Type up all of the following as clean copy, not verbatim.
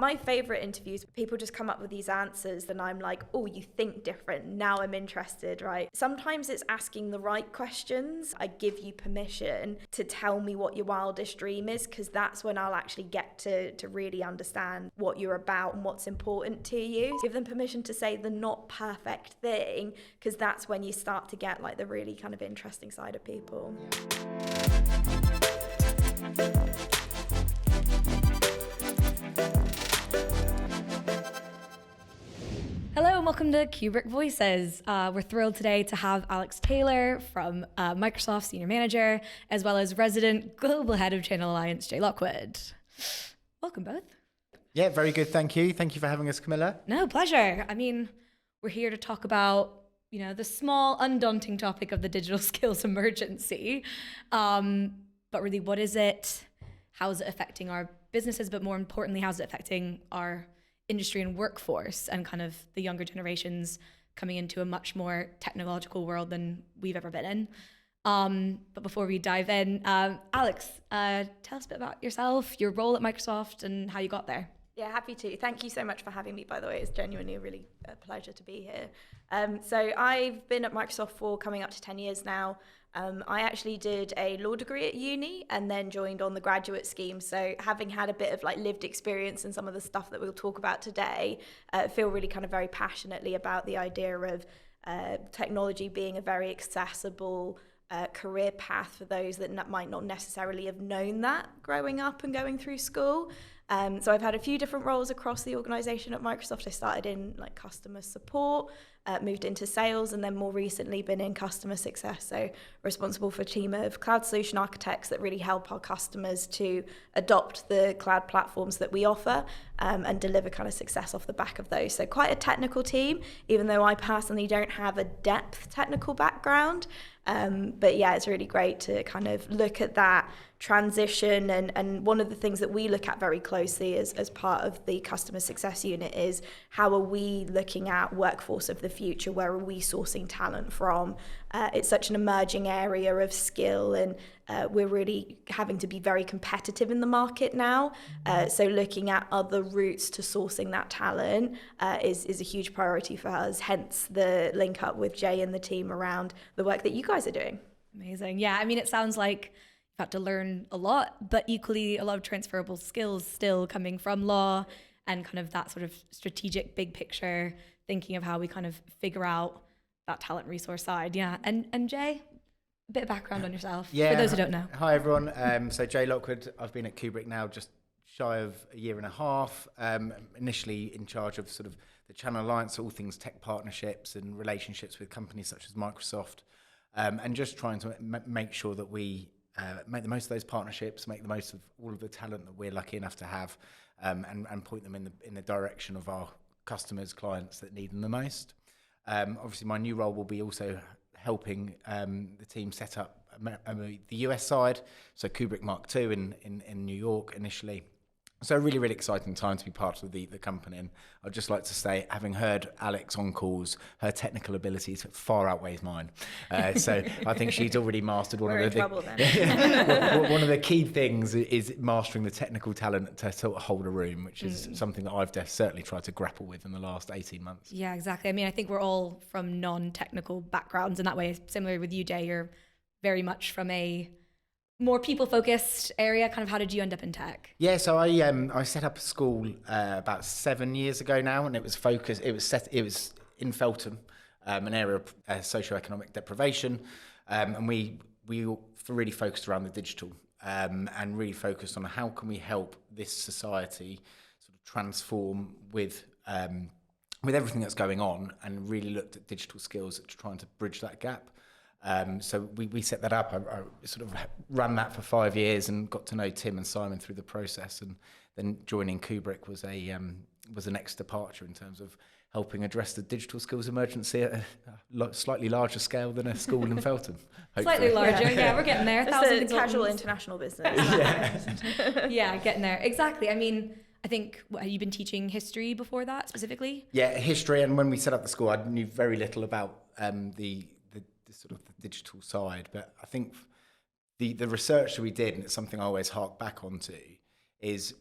My favourite interviews, people just come up with these answers and I'm like, oh, you think different. Now I'm interested, right? Sometimes it's asking the right questions. I give you permission to tell me what your wildest dream is, because that's when I'll actually get to really understand what you're about and what's important to you. Give them permission to say the not perfect thing, because that's when you start to get like the really kind of interesting side of people. Hello and welcome to Kubrick Voices. We're thrilled today to have Alex Taylor from Microsoft Senior Manager, as well as resident Global Head of Channel Alliance, Jay Lockwood. Welcome both. Yeah, very good. Thank you. Thank you for having us, Camilla. No, pleasure. I mean, we're here to talk about, the small, undaunting topic of the digital skills emergency. But really, what is it? How is it affecting our businesses? But more importantly, how is it affecting our industry and workforce and kind of the younger generations coming into a much more technological world than we've ever been in? But before we dive in, Alex, tell us a bit about yourself, your role at Microsoft and how you got there. Yeah, happy to. Thank you so much for having me, by the way. It's genuinely a pleasure to be here. So I've been at Microsoft for coming up to 10 years now. I actually did a law degree at uni and then joined on the graduate scheme. So having had a bit of like lived experience in some of the stuff that we'll talk about today, I feel really kind of very passionately about the idea of technology being a very accessible career path for those that might not necessarily have known that growing up and going through school. So I've had a few different roles across the organisation at Microsoft. I started in like customer support, moved into sales, and then more recently been in customer success. So responsible for a team of cloud solution architects that really help our customers to adopt the cloud platforms that we offer and deliver kind of success off the back of those. So quite a technical team, even though I personally don't have a depth technical background. But yeah, it's really great to kind of look at that transition, and one of the things that we look at very closely as part of the customer success unit is how are we looking at workforce of the future, where are we sourcing talent from? It's such an emerging area of skill, and we're really having to be very competitive in the market now. So looking at other routes to sourcing that talent is a huge priority for us, hence the link up with Jay and the team around the work that you guys are doing. Amazing. Yeah, I mean, it sounds like you've had to learn a lot, but equally a lot of transferable skills still coming from law and kind of that sort of strategic big picture thinking of how we kind of figure out that talent resource side. Yeah. And Jay, a bit of background on yourself for those who don't know. Hi, everyone. So Jay Lockwood, I've been at Kubrick now just shy of a year and a half, initially in charge of sort of the Channel Alliance, all things tech partnerships and relationships with companies such as Microsoft, and just trying to make sure that we make the most of those partnerships, make the most of all of the talent that we're lucky enough to have, and point them in the direction of our customers, clients that need them the most. Obviously, my new role will be also helping the team set up the US side, so Kubrick Mark II in New York initially. So a really, really exciting time to be part of the company. And I'd just like to say, having heard Alex on calls, her technical abilities far outweighs mine. So I think she's already mastered one of the key things is mastering the technical talent to sort of hold a room, which is something that I've certainly tried to grapple with in the last 18 months. Yeah, exactly. I mean, I think we're all from non-technical backgrounds in that way. Similar with you, Jay, you're very much from a more people-focused area. Kind of how did you end up in tech? Yeah, so I set up a school about 7 years ago now, and it was focused. It was in Feltham, an area of socioeconomic deprivation, and we really focused around the digital, and really focused on how can we help this society sort of transform with everything that's going on, and really looked at digital skills to trying to bridge that gap. So we set that up. I sort of ran that for 5 years and got to know Tim and Simon through the process, and then joining Kubrick was a next departure in terms of helping address the digital skills emergency at a slightly larger scale than a school in Feltham. Slightly larger, yeah, we're getting there. It's a casual international business. Yeah, getting there. Exactly. I mean, I think, have you been teaching history before that specifically? Yeah, history. And when we set up the school, I knew very little about the sort of the digital side, but I think the research that we did, and it's something I always hark back onto, is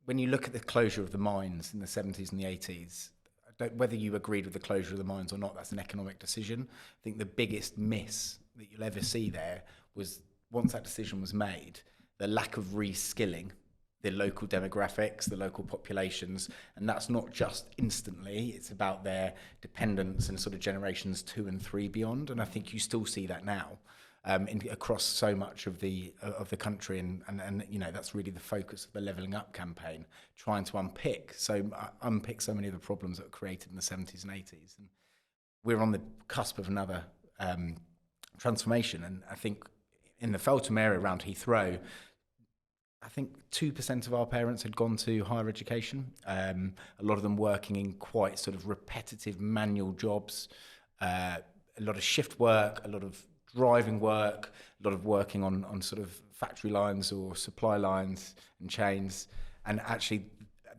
when you look at the closure of the mines in the 70s and the 80s, whether you agreed with the closure of the mines or not, that's an economic decision. I think the biggest miss that you'll ever see there was, once that decision was made, the lack of reskilling the local demographics, the local populations, and that's not just instantly, it's about their dependents and sort of generations 2 and 3 beyond, and I think you still see that now. Across so much of the country, and you know, that's really the focus of the Levelling Up campaign, trying to unpick so many of the problems that were created in the 70s and 80s, and we're on the cusp of another transformation. And I think in the Feltham area around Heathrow, I think 2% of our parents had gone to higher education, a lot of them working in quite sort of repetitive manual jobs, a lot of shift work, a lot of driving work, a lot of working on sort of factory lines or supply lines and chains, and actually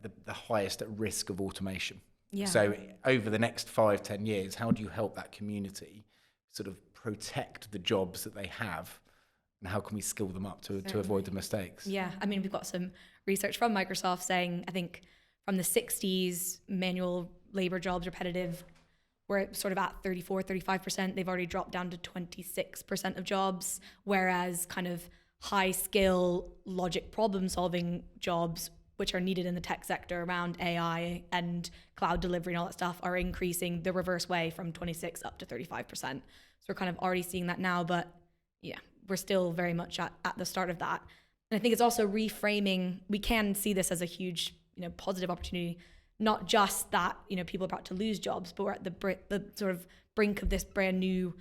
the highest at risk of automation. Yeah. So over the next 5-10 years, how do you help that community sort of protect the jobs that they have, and how can we skill them up to avoid the mistakes? Yeah, I mean, we've got some research from Microsoft saying, I think from the 60s, manual labor jobs, repetitive, we're sort of at 34-35%. They've already dropped down to 26% of jobs, whereas kind of high skill logic problem solving jobs, which are needed in the tech sector around AI and cloud delivery and all that stuff, are increasing the reverse way from 26 up to 35%. So we're kind of already seeing that now, but yeah, we're still very much at the start of that. And I think it's also reframing, we can see this as a huge, positive opportunity. Not just that, people are about to lose jobs, but we're at the sort of brink of this brand new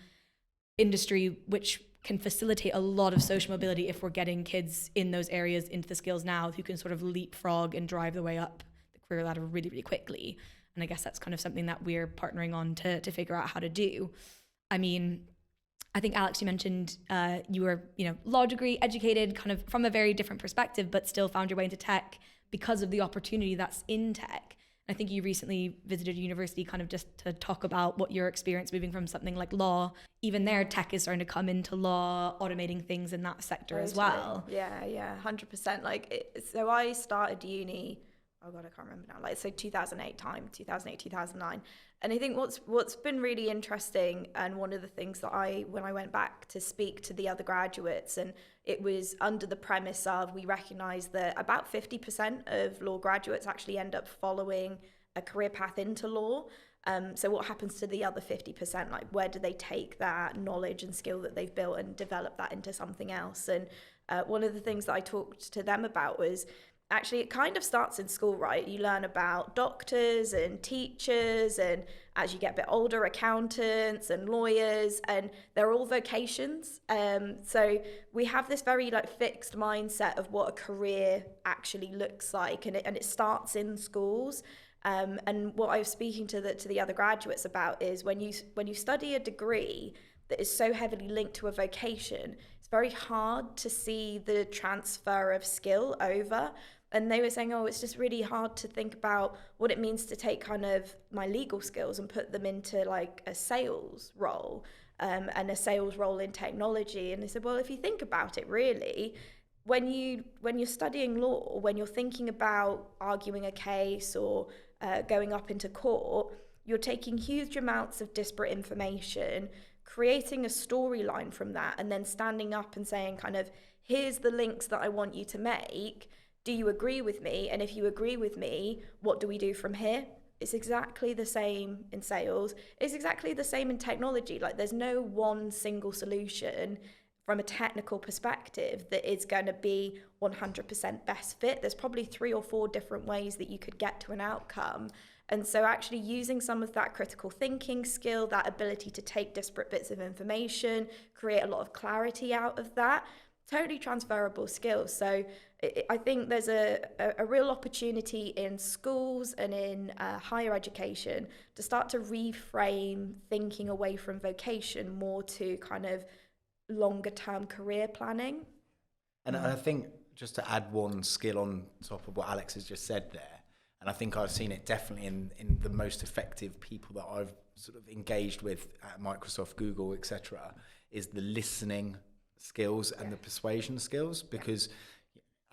industry, which can facilitate a lot of social mobility if we're getting kids in those areas into the skills now who can sort of leapfrog and drive their way up the career ladder really, really quickly. And I guess that's kind of something that we're partnering on to figure out how to do. I mean, I think, Alex, you mentioned you were, law degree educated kind of from a very different perspective, but still found your way into tech because of the opportunity that's in tech. I think you recently visited a university kind of just to talk about what your experience moving from something like law. Even there, tech is starting to come into law, automating things in that sector as well. Yeah, 100%. So I started uni, oh God, I can't remember now, 2008 time, 2008, 2009. And I think what's been really interesting, and one of the things that when I went back to speak to the other graduates, and it was under the premise of, we recognize that about 50% of law graduates actually end up following a career path into law. So what happens to the other 50%? Where do they take that knowledge and skill that they've built and develop that into something else? And one of the things that I talked to them about was, actually, it kind of starts in school, right? You learn about doctors and teachers, and as you get a bit older, accountants and lawyers, and they're all vocations. So we have this very fixed mindset of what a career actually looks like, and it starts in schools. And what I was speaking to the other graduates about is, when you study a degree that is so heavily linked to a vocation, it's very hard to see the transfer of skill over. And they were saying, it's just really hard to think about what it means to take kind of my legal skills and put them into a sales role, and a sales role in technology. And they said, well, if you think about it, really, when you're studying law, when you're thinking about arguing a case or going up into court, you're taking huge amounts of disparate information, creating a storyline from that, and then standing up and saying kind of, here's the links that I want you to make. Do you agree with me? And if you agree with me, what do we do from here? It's exactly the same in sales. It's exactly the same in technology. There's no one single solution from a technical perspective that is going to be 100% best fit. There's probably 3 or 4 different ways that you could get to an outcome. And so actually using some of that critical thinking skill, that ability to take disparate bits of information, create a lot of clarity out of that, totally transferable skills. So I think there's a real opportunity in schools and in higher education to start to reframe thinking away from vocation more to kind of longer term career planning. And I think, just to add one skill on top of what Alex has just said there, and I think I've seen it definitely in the most effective people that I've sort of engaged with at Microsoft, Google, etc., is the listening skills and the persuasion skills. Because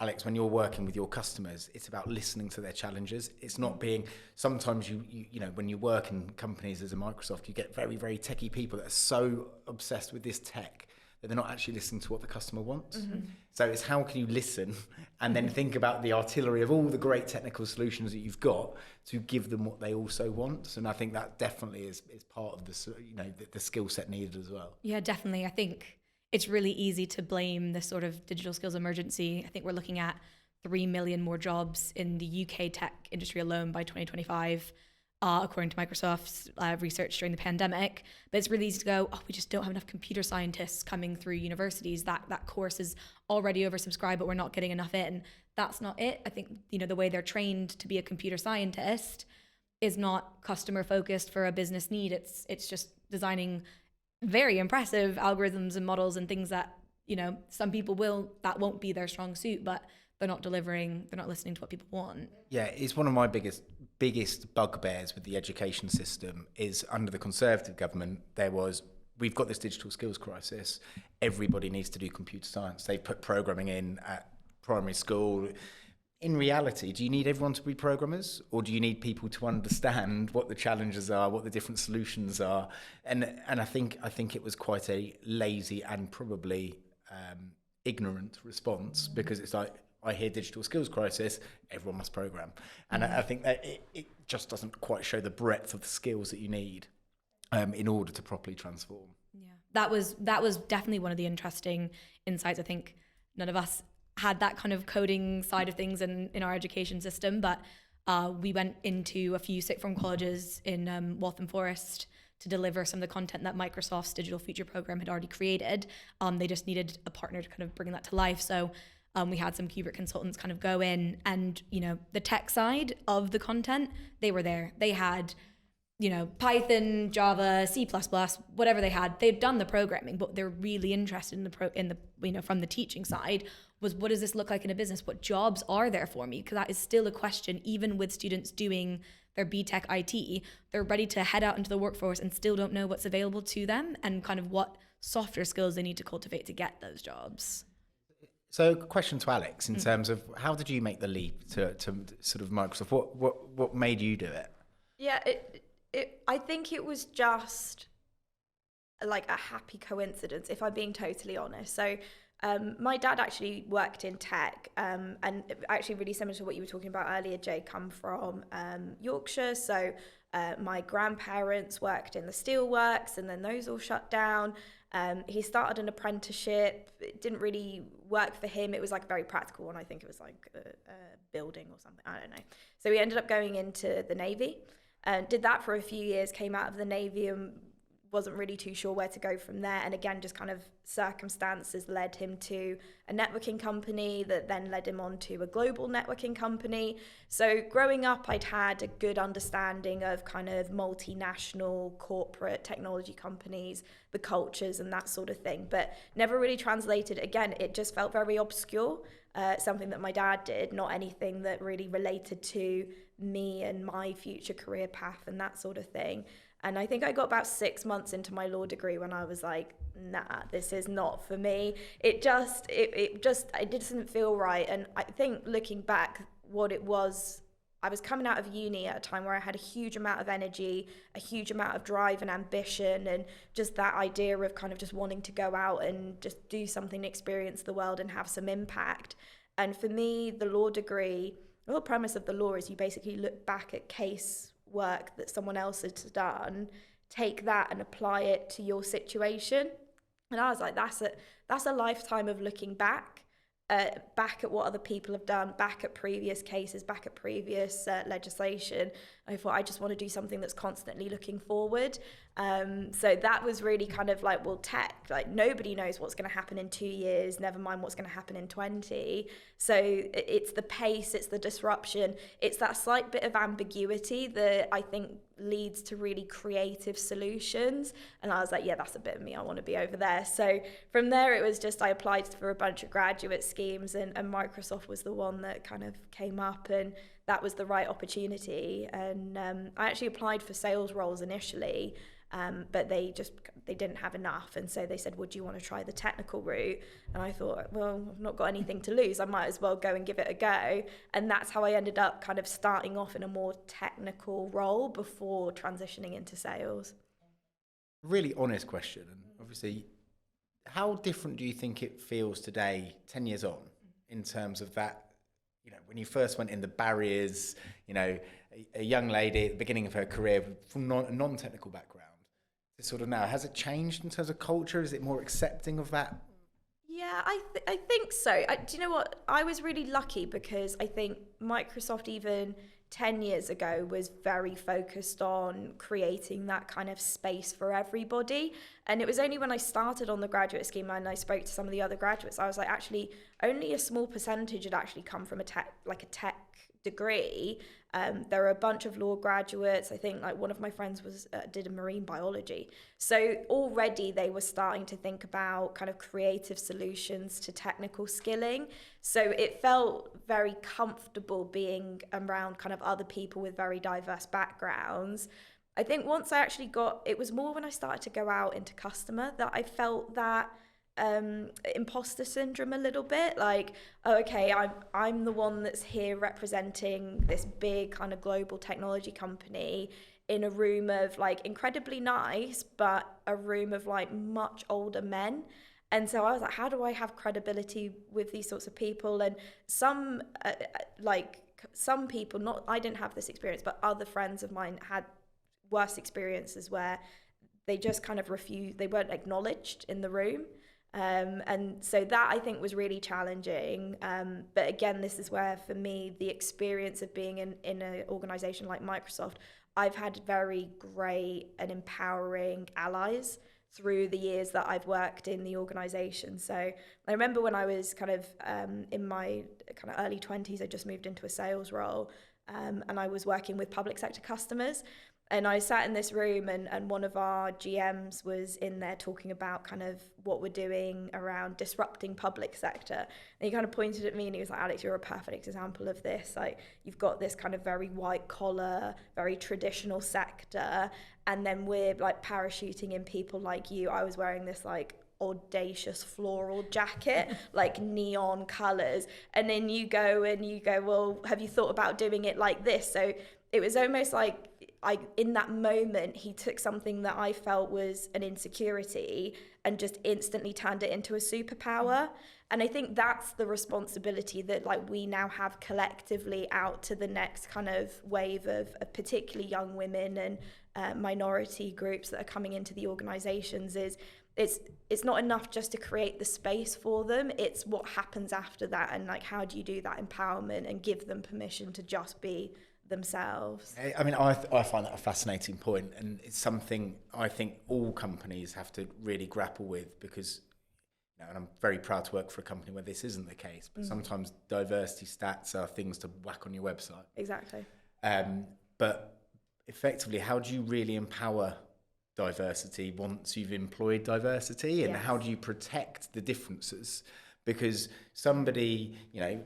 Alex, when you're working with your customers, it's about listening to their challenges. It's not being, sometimes you know, when you work in companies as a Microsoft, you get very, very techie people that are so obsessed with this tech that they're not actually listening to what the customer wants. So it's how can you listen and then think about the artillery of all the great technical solutions that you've got to give them what they also want. And I think that definitely is part of the, you know, the skill set needed as well. Yeah, definitely. I think it's really easy to blame this sort of digital skills emergency. I think we're looking at 3 million more jobs in the UK tech industry alone by 2025, according to Microsoft's research during the pandemic. But it's really easy to go, oh, we just don't have enough computer scientists coming through universities. That course is already oversubscribed, but we're not getting enough in. That's not it. I think, you know, the way they're trained to be a computer scientist is not customer focused for a business need. It's just designing very impressive algorithms and models and things that, you know, some people that won't be their strong suit, but they're not delivering, they're not listening to what people want. Yeah, it's one of my biggest bugbears with the education system is under the Conservative government, we've got this digital skills crisis. Everybody needs to do computer science. They've put programming in at primary school. In reality, do you need everyone to be programmers, or do you need people to understand what the challenges are, what the different solutions are? And I think it was quite a lazy and probably ignorant response, because it's like, I hear digital skills crisis, everyone must program. And I think that it just doesn't quite show the breadth of the skills that you need in order to properly transform. Yeah, that was definitely one of the interesting insights. I think none of us had that kind of coding side of things in our education system, but we went into a few sixth form colleges in Waltham Forest to deliver some of the content that Microsoft's Digital Future program had already created. They just needed a partner to kind of bring that to life. So we had some Kubrick consultants kind of go in, and, you know, the tech side of the content, they were there. They had, you know, Python, Java, C++, whatever they had. They'd done the programming, but they're really interested in the you know, from the teaching side, was what does this look like in a business? What jobs are there for me? Because that is still a question, even with students doing their BTech IT, they're ready to head out into the workforce and still don't know what's available to them and kind of what softer skills they need to cultivate to get those jobs. So, question to Alex in terms of how did you make the leap to sort of Microsoft? What made you do it? Yeah, I think it was just like a happy coincidence, if I'm being totally honest. So my dad actually worked in tech, and actually really similar to what you were talking about earlier, Jay, come from Yorkshire. So my grandparents worked in the steelworks, and then those all shut down. He started an apprenticeship. It didn't really work for him. It was like a very practical one. I think it was like a building or something. I don't know. So he ended up going into the Navy. Did that for a few years, came out of the Navy and wasn't really too sure where to go from there. And again, just kind of circumstances led him to a networking company that then led him on to a global networking company. So growing up, I'd had a good understanding of kind of multinational corporate technology companies, the cultures and that sort of thing, but never really translated. Again, it just felt very obscure, something that my dad did, not anything that really related to me and my future career path and that sort of thing. And I think I got about 6 months into my law degree when I was like, nah, this is not for me. It didn't feel right. And I think looking back, what it was, I was coming out of uni at a time where I had a huge amount of energy, a huge amount of drive and ambition, and just that idea of kind of just wanting to go out and just do something, experience the world and have some impact. And for me, the law degree, the whole premise of the law is you basically look back at case work that someone else has done, take that and apply it to your situation. And I was like, that's a lifetime of looking back at what other people have done, back at previous cases, back at previous legislation. I thought I just want to do something that's constantly looking forward. So that was really kind of like, well, tech, like nobody knows what's going to happen in 2 years, never mind what's going to happen in 20. So it's the pace, it's the disruption, it's that slight bit of ambiguity that I think leads to really creative solutions. And I was like, yeah, that's a bit of me, I want to be over there. So from there, it was just, I applied for a bunch of graduate schemes, and Microsoft was the one that kind of came up, and that was the right opportunity. And I actually applied for sales roles initially, but they didn't have enough, and so they said, would you want to try the technical route? And I thought, well, I've not got anything to lose, I might as well go and give it a go. And that's how I ended up kind of starting off in a more technical role before transitioning into sales. Really honest question, and obviously, how different do you think it feels today, 10 years on, in terms of that, you know, when you first went in, the barriers, you know, a young lady at the beginning of her career from a non-technical background, to sort of now, has it changed in terms of culture? Is it more accepting of that? Yeah, I think so. Do you know what? I was really lucky because I think Microsoft even 10 years ago was very focused on creating that kind of space for everybody. And it was only when I started on the graduate scheme and I spoke to some of the other graduates, I was like, actually, only a small percentage had actually come from a tech degree. There are a bunch of law graduates. I think like one of my friends did a marine biology. So already they were starting to think about kind of creative solutions to technical skilling. So it felt very comfortable being around kind of other people with very diverse backgrounds. I think once I actually it was more when I started to go out into customer that I felt that imposter syndrome a little bit, like, oh, okay, I'm the one that's here representing this big kind of global technology company in a room of like incredibly nice, but a room of like much older men. And so I was like, how do I have credibility with these sorts of people? And some people, not, I didn't have this experience, but other friends of mine had worse experiences where they just kind of refused, they weren't acknowledged in the room. And so that I think was really challenging. But again, this is where for me, the experience of being in an organization like Microsoft, I've had very great and empowering allies through the years that I've worked in the organization. So I remember when I was kind of in my kind of early 20s, I just moved into a sales role, and I was working with public sector customers. And I sat in this room and one of our GMs was in there talking about kind of what we're doing around disrupting public sector. And he kind of pointed at me and he was like, Alex, you're a perfect example of this. Like, you've got this kind of very white collar, very traditional sector. And then we're like parachuting in people like you. I was wearing this like audacious floral jacket, like neon colors. And then you go, well, have you thought about doing it like this? So it was almost like, in that moment, he took something that I felt was an insecurity and just instantly turned it into a superpower. And I think that's the responsibility that like we now have collectively out to the next kind of wave of particularly young women and minority groups that are coming into the organizations. Is it's not enough just to create the space for them, it's what happens after that, and like how do you do that empowerment and give them permission to just be themselves. I mean, I find that a fascinating point, and it's something I think all companies have to really grapple with, because, you know, and I'm very proud to work for a company where this isn't the case, but sometimes diversity stats are things to whack on your website. Exactly. But effectively, how do you really empower diversity once you've employed diversity, and Yes. how do you protect the differences? Because somebody, you know,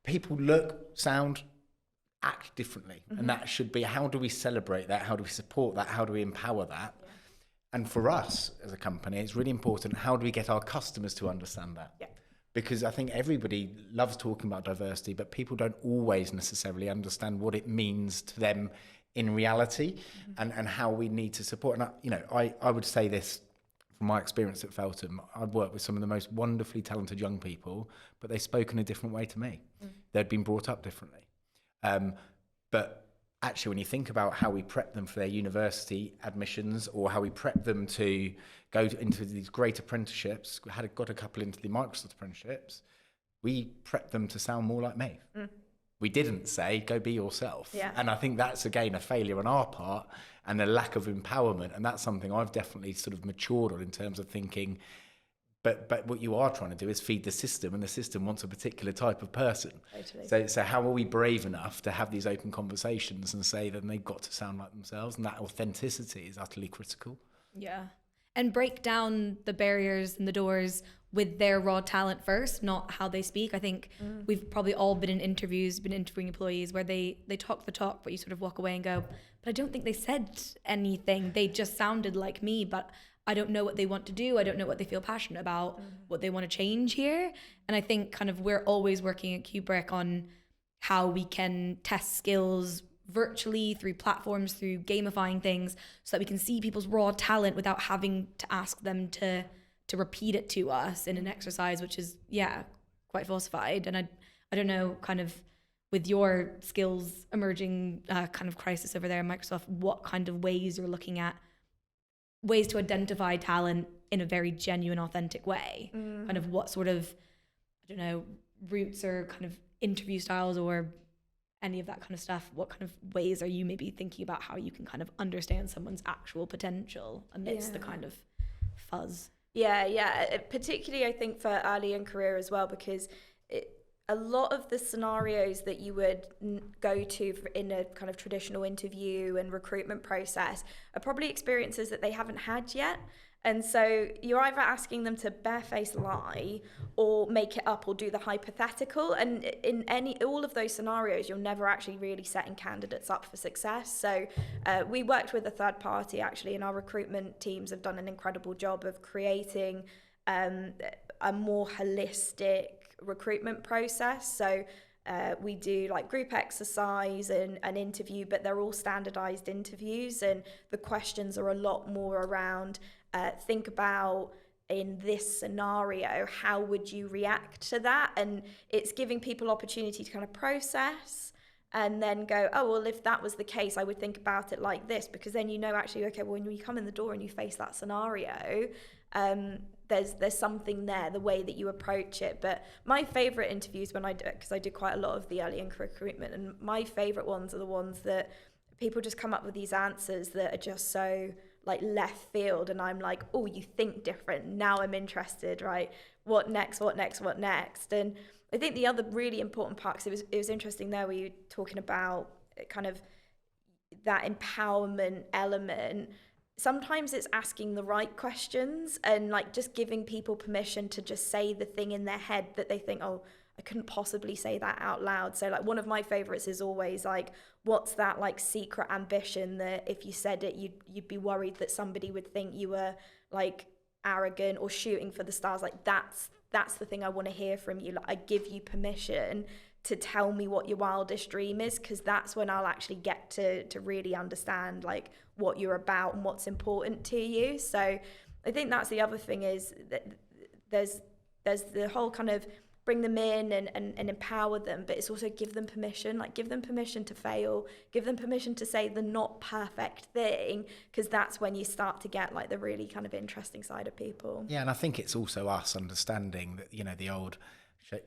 people look, sound, act differently, and that should be, how do we celebrate that, how do we support that, how do we empower that? And for us as a company, it's really important, how do we get our customers to understand that? Because I think everybody loves talking about diversity, but people don't always necessarily understand what it means to them in reality, and how we need to support. And I would say this from my experience at Feltham, I've worked with some of the most wonderfully talented young people, but they spoke in a different way to me. They'd been brought up differently. But actually, when you think about how we prep them for their university admissions, or how we prep them to go into these great apprenticeships, got a couple into the Microsoft apprenticeships, we prepped them to sound more like me. We didn't say, go be yourself. And I think that's, again, a failure on our part and a lack of empowerment. And that's something I've definitely sort of matured on, in terms of thinking, but what you are trying to do is feed the system, and the system wants a particular type of person. Totally. So how are we brave enough to have these open conversations and say that they've got to sound like themselves? And that authenticity is utterly critical. Yeah. And break down the barriers and the doors with their raw talent first, not how they speak. I think we've probably all been in interviews, been interviewing employees where they talk the talk, but you sort of walk away and go, but I don't think they said anything. They just sounded like me, but I don't know what they want to do. I don't know what they feel passionate about, what they want to change here. And I think kind of we're always working at Kubrick on how we can test skills virtually through platforms, through gamifying things, so that we can see people's raw talent without having to ask them to repeat it to us in an exercise, which is, quite falsified. And I don't know, kind of with your skills emerging kind of crisis over there in Microsoft, what kind of ways you're looking at ways to identify talent in a very genuine, authentic way. Kind of what sort of, I don't know, routes or kind of interview styles or any of that kind of stuff. What kind of ways are you maybe thinking about how you can kind of understand someone's actual potential amidst the kind of fuzz? Yeah. Particularly, I think, for early in career as well, because a lot of the scenarios that you would go to in a kind of traditional interview and recruitment process are probably experiences that they haven't had yet. And so you're either asking them to barefaced lie or make it up or do the hypothetical. And in all of those scenarios, you're never actually really setting candidates up for success. So we worked with a third party, actually, and our recruitment teams have done an incredible job of creating a more holistic recruitment process. So we do like group exercise and an interview, but they're all standardized interviews, and the questions are a lot more around think about, in this scenario, how would you react to that? And it's giving people opportunity to kind of process and then go, oh, well, if that was the case, I would think about it like this, because then you know, actually, okay, well, when you come in the door and you face that scenario, there's something there, the way that you approach it. But my favorite interviews when I do it, because I do quite a lot of the early in recruitment, and my favorite ones are the ones that people just come up with these answers that are just so like left field, and I'm like, oh, you think different, now I'm interested, right? What next? And I think the other really important part, because it was interesting there where you were talking about kind of that empowerment element. Sometimes it's asking the right questions and like just giving people permission to just say the thing in their head that they think, oh, I couldn't possibly say that out loud. So like one of my favorites is always like, what's that like secret ambition that if you said it, you'd be worried that somebody would think you were like arrogant or shooting for the stars. Like that's the thing I want to hear from you. Like I give you permission to tell me what your wildest dream is, because that's when I'll actually get to really understand like what you're about and what's important to you. So I think that's the other thing, is that there's the whole kind of bring them in and empower them, but it's also give them permission to fail, give them permission to say the not perfect thing, because that's when you start to get like the really kind of interesting side of people. Yeah, and I think it's also us understanding that, you know, the old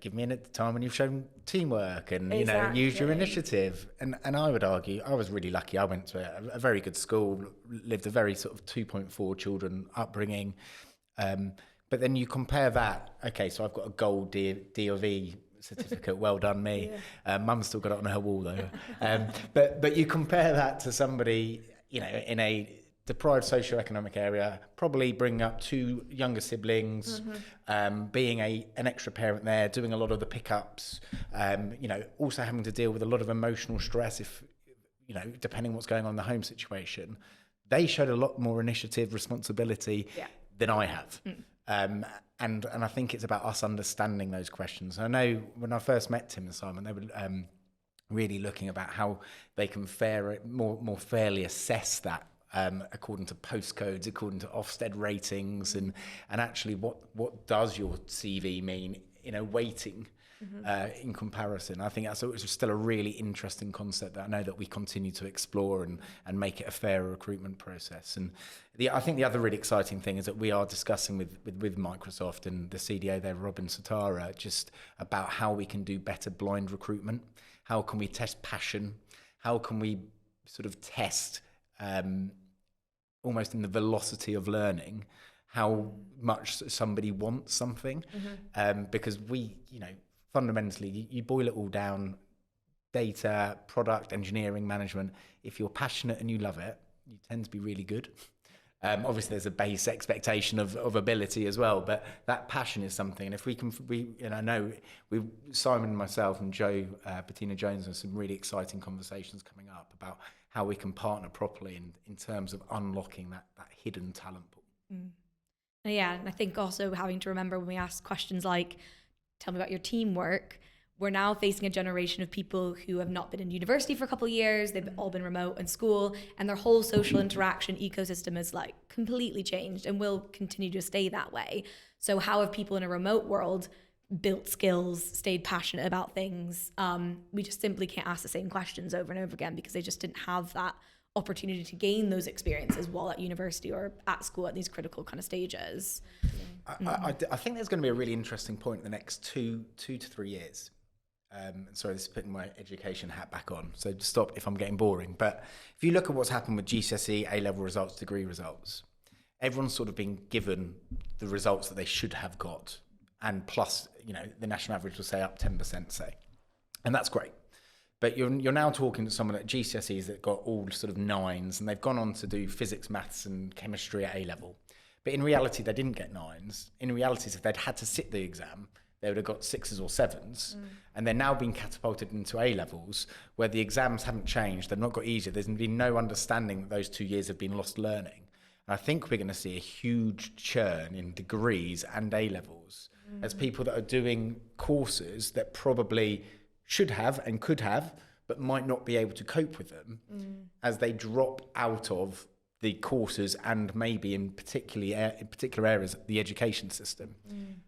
give me in at the time when you've shown teamwork and, you know, use your initiative. And I would argue, I was really lucky. I went to a very good school, lived a very sort of 2.4 children upbringing. But then you compare that, okay, so I've got a gold D of E certificate, well done me. Yeah. Mum's still got it on her wall though. But you compare that to somebody, you know, in a deprived socioeconomic area, probably bringing up two younger siblings, being an extra parent there, doing a lot of the pickups, you know, also having to deal with a lot of emotional stress if, you know, depending what's going on in the home situation. They showed a lot more initiative, responsibility than I have. And I think it's about us understanding those questions. I know when I first met Tim and Simon, they were really looking about how they can more fairly assess that according to postcodes, according to Ofsted ratings, and actually what does your CV mean in a weighting in comparison. I think it's still a really interesting concept that I know that we continue to explore and make it a fairer recruitment process. And I think the other really exciting thing is that we are discussing with Microsoft and the CDO there, Robin Satara, just about how we can do better blind recruitment. How can we test passion? How can we sort of test almost in the velocity of learning how much somebody wants something? Because we, you know, fundamentally, you boil it all down, data, product, engineering, management. If you're passionate and you love it, you tend to be really good. Obviously, there's a base expectation of ability as well, but that passion is something. And if we can, I know Simon and myself and Joe, Bettina Jones, have some really exciting conversations coming up about how we can partner properly in terms of unlocking that hidden talent pool. Yeah, and I think also having to remember when we ask questions like, tell me about your teamwork, we're now facing a generation of people who have not been in university for a couple of years. They've all been remote in school, and their whole social interaction ecosystem is like completely changed and will continue to stay that way. So how have people in a remote world built skills, stayed passionate about things? We just simply can't ask the same questions over and over again because they just didn't have that opportunity to gain those experiences while at university or at school at these critical kind of stages. I think there's going to be a really interesting point in the next 2 to 3 years. Sorry, this is putting my education hat back on, so stop if I'm getting boring. But if you look at what's happened with GCSE, A-level results, degree results, everyone's sort of been given the results that they should have got, and plus, the national average will say up 10%, say, and that's great. But you're now talking to someone at GCSEs that got all sort of 9s, and they've gone on to do physics, maths, and chemistry at A-level. But in reality, they didn't get 9s. In reality, if they'd had to sit the exam, they would have got 6s or 7s, and they're now being catapulted into A-levels where the exams haven't changed, they've not got easier. There's been no understanding that those 2 years have been lost learning. And I think we're going to see a huge churn in degrees and A-levels as people that are doing courses that probably should have and could have, but might not be able to cope with them as they drop out of the courses and maybe in particular areas the education system.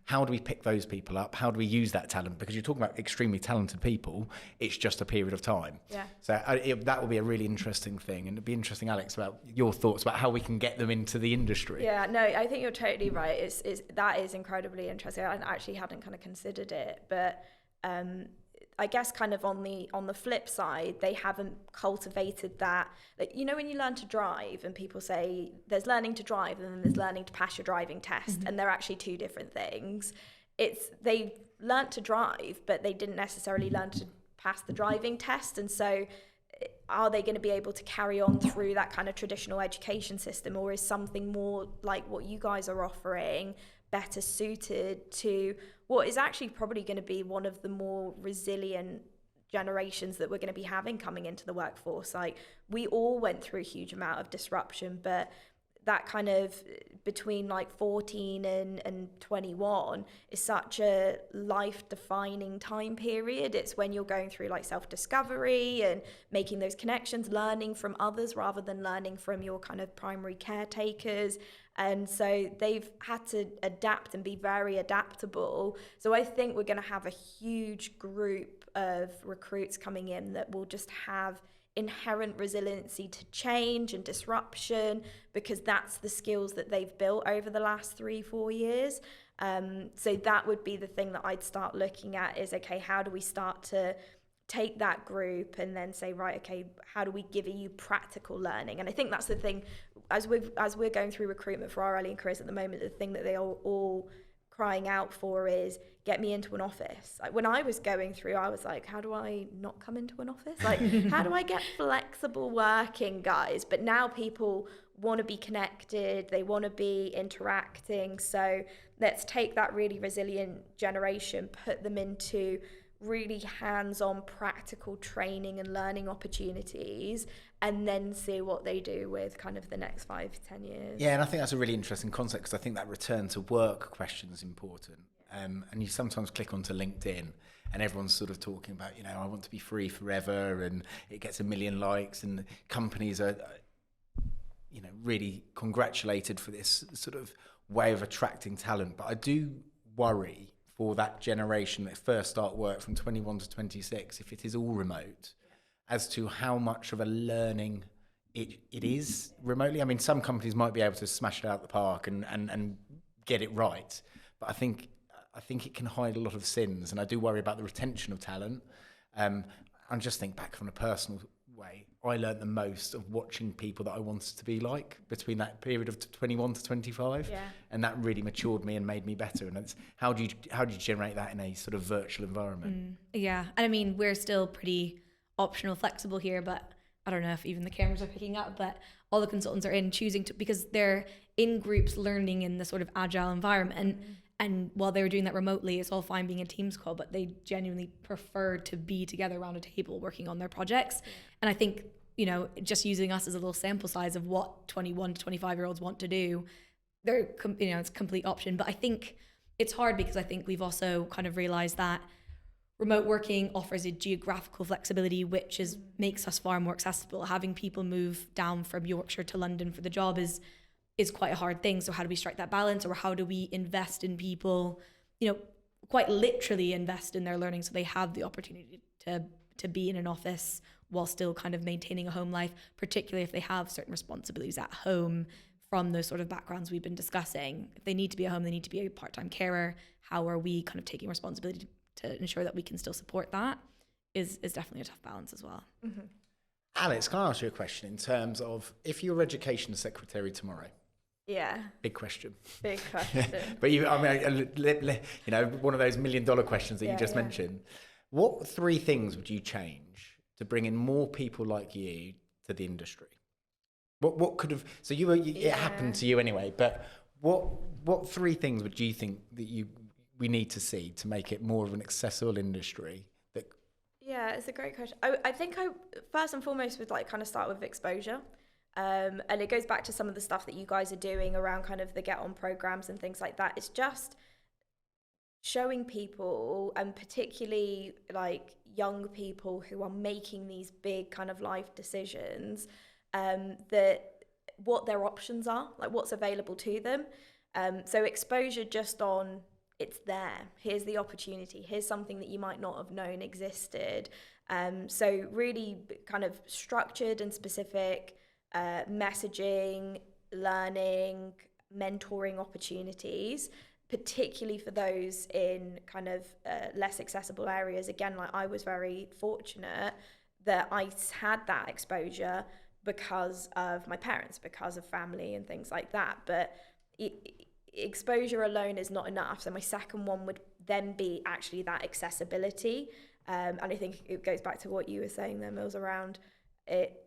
How do we pick those people up? How do we use that talent? Because you're talking about extremely talented people, it's just a period of time. Yeah. So that will be a really interesting thing, and it'd be interesting, Alex, about your thoughts about how we can get them into the industry. Yeah, no, I think you're totally right. That is incredibly interesting. I actually hadn't kind of considered it, but I guess kind of on the flip side, they haven't cultivated that. Like, when you learn to drive and people say there's learning to drive and then there's learning to pass your driving test, and they're actually two different things. They learnt to drive, but they didn't necessarily learn to pass the driving test. And so are they going to be able to carry on through that kind of traditional education system, or is something more like what you guys are offering better suited to what is actually probably going to be one of the more resilient generations that we're going to be having coming into the workforce? Like, we all went through a huge amount of disruption, but that kind of between like 14 and 21 is such a life-defining time period. It's when you're going through like self-discovery and making those connections, learning from others rather than learning from your kind of primary caretakers. And so they've had to adapt and be very adaptable. So I think we're going to have a huge group of recruits coming in that will just have inherent resiliency to change and disruption, because that's the skills that they've built over the last 3-4 years. So that would be the thing that I'd start looking at is, okay, how do we start to take that group and then say, right, okay, how do we give you practical learning? And I think that's the thing, as we're going through recruitment for our early careers at the moment, the thing that they all crying out for is, get me into an office. Like, when I was going through, I was like, how do I not come into an office? Like, how do I get flexible working, guys? But now people want to be connected, they want to be interacting. So let's take that really resilient generation, put them into really hands-on practical training and learning opportunities, and then see what they do with kind of the next 5 to 10 years. Yeah, and I think that's a really interesting concept, because I think that return to work question is important. And you sometimes click onto LinkedIn and everyone's sort of talking about, I want to be free forever, and it gets 1 million likes, and companies are, really congratulated for this sort of way of attracting talent. But I do worry for that generation that first start work from 21 to 26, if it is all remote, as to how much of a learning it is remotely. I mean, some companies might be able to smash it out the park and get it right, but I think it can hide a lot of sins, and I do worry about the retention of talent. And just think back from a personal way, I learned the most of watching people that I wanted to be like between that period of 21 to 25, and that really matured me and made me better. And it's how do you generate that in a sort of virtual environment? Yeah, and I mean, we're still pretty optional, flexible here, but I don't know if even the cameras are picking up, but all the consultants are in choosing to, because they're in groups learning in the sort of agile environment. And while they were doing that remotely, it's all fine being a Teams call, but they genuinely prefer to be together around a table working on their projects. And I think, you know, just using us as a little sample size of what 21 to 25-year-olds want to do, they're, you know, it's a complete option. But I think it's hard because I think we've also kind of realized that remote working offers a geographical flexibility, which makes us far more accessible. Having people move down from Yorkshire to London for the job is quite a hard thing. So how do we strike that balance, or how do we invest in people, you know, quite literally invest in their learning so they have the opportunity to be in an office while still kind of maintaining a home life, particularly if they have certain responsibilities at home from those sort of backgrounds we've been discussing. If they need to be at home, they need to be a part-time carer. How are we kind of taking responsibility to ensure that we can still support that is definitely a tough balance as well. Mm-hmm. Alex, can I ask you a question in terms of if you're Education Secretary tomorrow? Yeah. Big question. Big question. But you know, one of those $1 million questions that you just mentioned. What 3 things would you change to bring in more people like you to the industry? What could have? So it happened to you anyway. But what 3 things would you think that we need to see to make it more of an accessible industry? Yeah, it's a great question. I think I first and foremost would like kind of start with exposure. And it goes back to some of the stuff that you guys are doing around kind of the Get On programs and things like that. It's just showing people, and particularly like young people who are making these big kind of life decisions, that what their options are, like what's available to them. So exposure just on, it's there. Here's the opportunity. Here's something that you might not have known existed. So really kind of structured and specific messaging, learning, mentoring opportunities, particularly for those in kind of less accessible areas. Again, like I was very fortunate that I had that exposure because of my parents, because of family and things like that. But exposure alone is not enough. So my second one would then be actually that accessibility. And I think it goes back to what you were saying there, Mills, around it.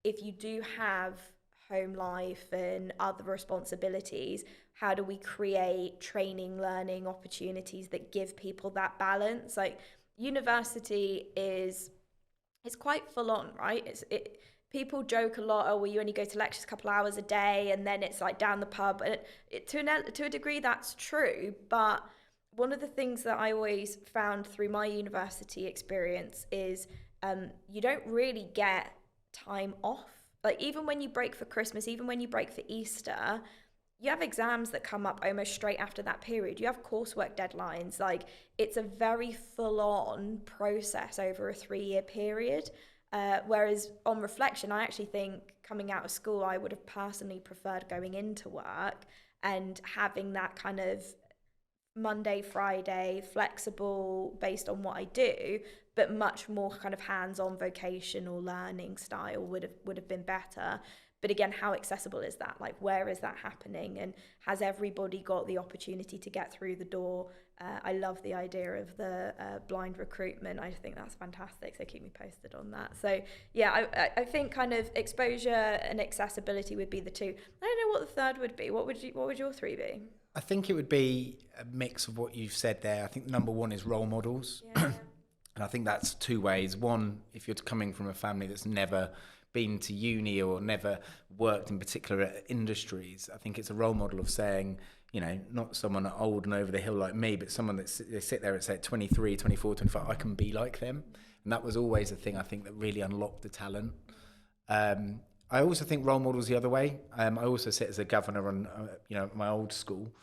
If you do have home life and other responsibilities, how do we create training, learning opportunities that give people that balance? Like university it's quite full on, right? People joke a lot, oh, well, you only go to lectures a couple hours a day and then it's like down the pub. And to a degree, that's true. But one of the things that I always found through my university experience is you don't really get time off. Like even when you break for Christmas, even when you break for Easter, you have exams that come up almost straight after that period. You have coursework deadlines. Like it's a very full-on process over a 3-year period. Whereas on reflection, I actually think coming out of school, I would have personally preferred going into work and having that kind of Monday, Friday, flexible based on what I do, but much more kind of hands-on vocational learning style would have been better. But again, how accessible is that? Like, where is that happening? And has everybody got the opportunity to get through the door? I love the idea of the blind recruitment. I think that's fantastic. So keep me posted on that. So yeah, I think kind of exposure and accessibility would be the 2. I don't know what the third would be. What would your 3 be? I think it would be a mix of what you've said there. I think number 1 is role models. Yeah. And I think that's 2 ways. One, if you're coming from a family that's never been to uni or never worked in particular industries, I think it's a role model of saying, you know, not someone old and over the hill like me, but someone that they sit there and say at 23, 24, 25, I can be like them. And that was always a thing I think that really unlocked the talent. I also think role models the other way. I also sit as a governor on, my old school.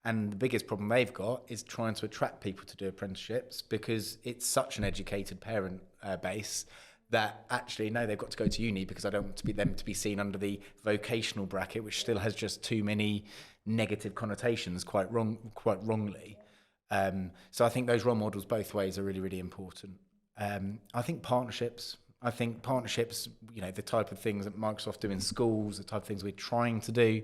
And the biggest problem they've got is trying to attract people to do apprenticeships because it's such an educated parent base that actually, no, they've got to go to uni because I don't want them to be seen under the vocational bracket, which still has just too many negative connotations, quite wrongly. So I think those role models both ways are really, really important. I think partnerships, the type of things that Microsoft do in schools, the type of things we're trying to do,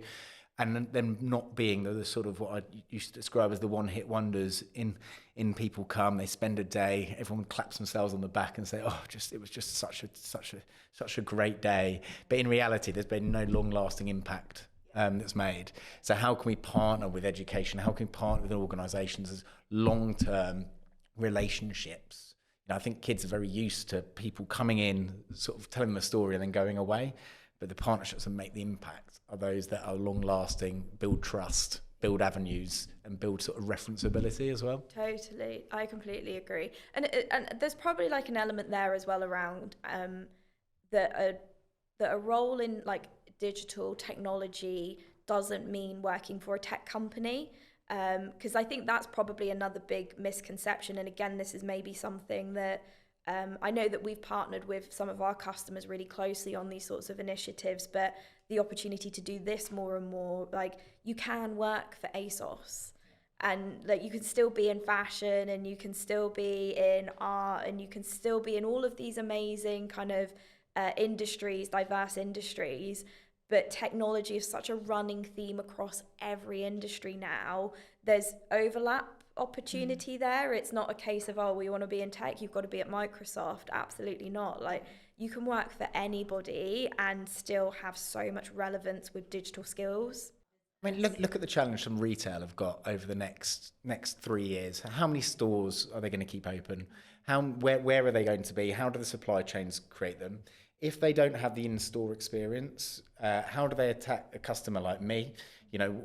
and then not being the sort of what I used to describe as the one-hit wonders in people come, they spend a day, everyone claps themselves on the back and say, oh, it was just such a great day. But in reality, there's been no long-lasting impact that's made. So how can we partner with education? How can we partner with organisations as long-term relationships? I think kids are very used to people coming in, sort of telling them a story and then going away. But the partnerships that make the impact are those that are long-lasting, build trust, build avenues, and build sort of referenceability as well. Totally, I completely agree. And there's probably like an element there as well around that a role in like digital technology doesn't mean working for a tech company. Because I think that's probably another big misconception. And again, this is maybe something that I know that we've partnered with some of our customers really closely on these sorts of initiatives, but the opportunity to do this more and more, like you can work for ASOS and like you can still be in fashion and you can still be in art and you can still be in all of these amazing kind of industries, diverse industries. But technology is such a running theme across every industry now. There's overlap opportunity there. It's not a case of, oh, we want to be in tech, you've got to be at Microsoft. Absolutely not. Like you can work for anybody and still have so much relevance with digital skills. I mean, look at the challenge some retail have got over the next 3 years. How many stores are they going to keep open? Where are they going to be? How do the supply chains create them? If they don't have the in-store experience, how do they attack a customer like me?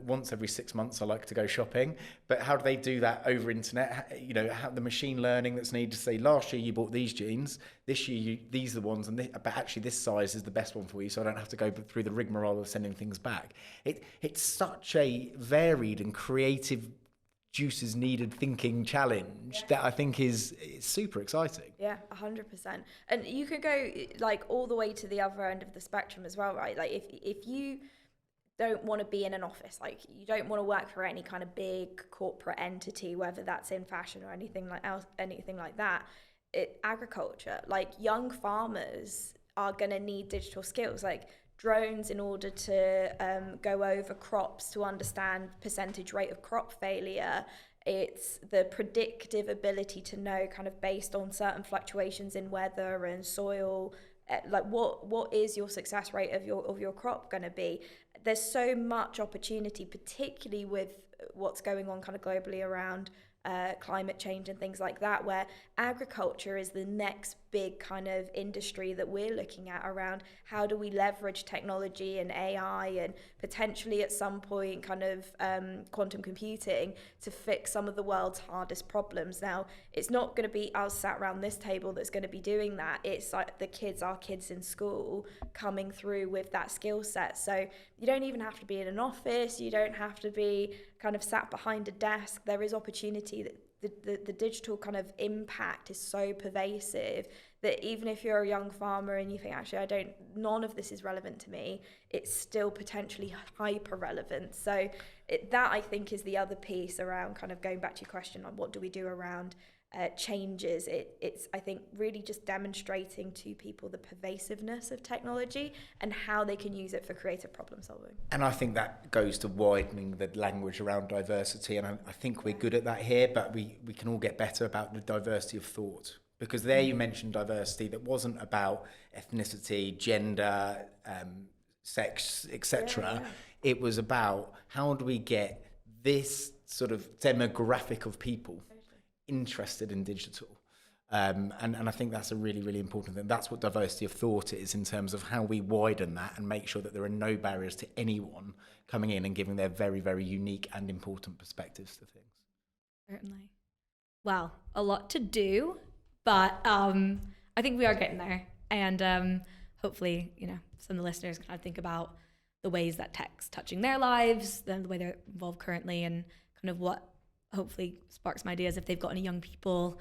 Once every 6 months I like to go shopping, but how do they do that over internet? How the machine learning that's needed to say, last year you bought these jeans, this year these are the ones, but actually this size is the best one for you, so I don't have to go through the rigmarole of sending things back. It's such a varied and creative juices needed thinking challenge that I think is super exciting. Yeah, 100%. And you could go like all the way to the other end of the spectrum as well, right? Like if you don't want to be in an office, like you don't want to work for any kind of big corporate entity, whether that's in fashion or anything like that, agriculture, like young farmers are going to need digital skills, like drones in order to go over crops to understand percentage rate of crop failure. It's the predictive ability to know kind of based on certain fluctuations in weather and soil, like what is your success rate of your crop going to be. There's so much opportunity, particularly with what's going on kind of globally around climate change and things like that, where agriculture is the next big kind of industry that we're looking at around how do we leverage technology and AI and potentially at some point kind of quantum computing to fix some of the world's hardest problems. Now, it's not going to be us sat around this table that's going to be doing that. It's like our kids in school coming through with that skill set. So you don't even have to be in an office. You don't have to be kind of sat behind a desk. There is opportunity that the digital kind of impact is so pervasive that even if you're a young farmer and you think, actually, none of this is relevant to me, it's still potentially hyper relevant. So that I think is the other piece around kind of going back to your question on what do we do around changes. It's I think really just demonstrating to people the pervasiveness of technology and how they can use it for creative problem solving. And I think that goes to widening the language around diversity, and I think we're good at that here, but we can all get better about the diversity of thought, because there you mentioned diversity that wasn't about ethnicity, gender, sex, etc. It was about how do we get this sort of demographic of people interested in digital, and I think that's a really, really important thing. That's what diversity of thought is, in terms of how we widen that and make sure that there are no barriers to anyone coming in and giving their very, very unique and important perspectives to things. Certainly. Well, a lot to do, but I think we are getting there, and hopefully, some of the listeners kind of think about the ways that tech's touching their lives, the way they're involved currently, and kind of what hopefully sparks some ideas if they've got any young people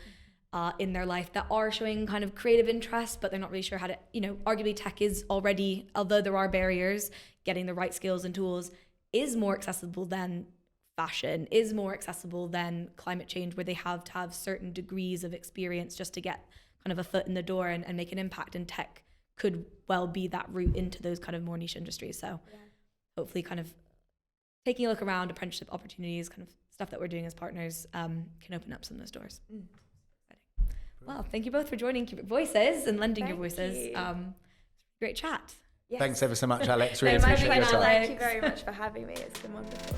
in their life that are showing kind of creative interest, but they're not really sure how to, arguably tech is already, although there are barriers, getting the right skills and tools is more accessible than fashion, is more accessible than climate change, where they have to have certain degrees of experience just to get kind of a foot in the door and make an impact. And tech could well be that route into those kind of more niche industries. So hopefully kind of taking a look around, apprenticeship opportunities, kind of stuff that we're doing as partners, can open up some of those doors. Well, thank you both for joining Kubrick Voices and lending your voices. Great chat. Yes. Thanks ever so much, Alex. Really No, my appreciate your pleasure. time. Thank you very much for having me. It's been wonderful.